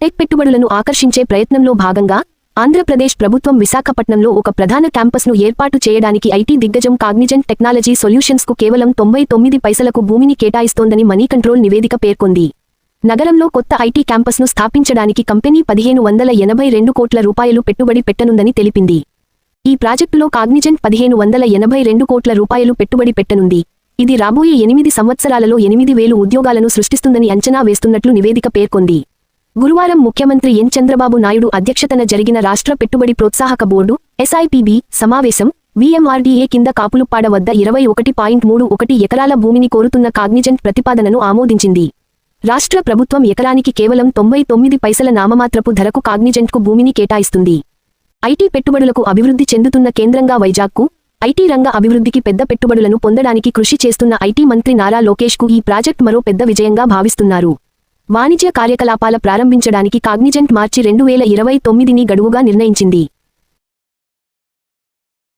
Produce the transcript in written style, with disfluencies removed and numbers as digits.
Tech పెట్టుబడులను ఆకర్షించే ప్రయత్నంలో భాగంగా ఆంధ్రప్రదేశ్ ప్రభుత్వం విశాఖపట్నంలో ఒక ప్రధాన క్యాంపస్ను ఏర్పాటు చేయడానికి ఐటీ దిగ్గజం కాగ్నిజెంట్ టెక్నాలజీ సొల్యూషన్స్కు కేవలం 99 పైసలకు భూమిని కేటాయిస్తోందని మనీ కంట్రోల్ నివేదిక పేర్కొంది. నగరంలో కొత్త ఐటీ క్యాంపస్ను స్థాపించడానికి కంపెనీ 1582 కోట్ల రూపాయలు పెట్టుబడి పెట్టనుందని తెలిపింది. ఈ ప్రాజెక్టులో కాగ్నిజెంట్ 1582 కోట్ల రూపాయలు పెట్టుబడి పెట్టనుంది. ఇది రాబోయే 8 సంవత్సరాలలో 8000 ఉద్యోగాలను సృష్టిస్తుందని అంచనా వేస్తున్నట్లు నివేదిక పేర్కొంది. గురువారం ముఖ్యమంత్రి ఎన్ చంద్రబాబు నాయుడు అధ్యక్షతన జరిగిన రాష్ట్ర పెట్టుబడి ప్రోత్సాహక బోర్డు SIPB సమావేశం VMRDA కింద కాపులుప్పాడ వద్ద 21.31 ఎకరాల భూమిని కోరుతున్న కాగ్నిజెంట్ ప్రతిపాదనను ఆమోదించింది. రాష్ట్ర ప్రభుత్వం ఎకరానికి కేవలం 99 పైసల నామమాత్రపు ధరకు కాగ్నిజెంట్కు భూమిని కేటాయిస్తుంది. ఐటీ పెట్టుబడులకు అభివృద్ధి చెందుతున్న కేంద్రంగా వైజాగ్కు ఐటీ రంగ అభివృద్ధికి పెద్ద పెట్టుబడులను పొందడానికి కృషి చేస్తున్న ఐటీ మంత్రి నారా లోకేష్కు ఈ ప్రాజెక్ట్ మరో పెద్ద విజయంగా భావిస్తున్నారు. వాణిజ్య కార్యకలాపాల ప్రారంభించడానికి కాగ్నిజెంట్ మార్చి 2029ని గడువుగా నిర్ణయించింది.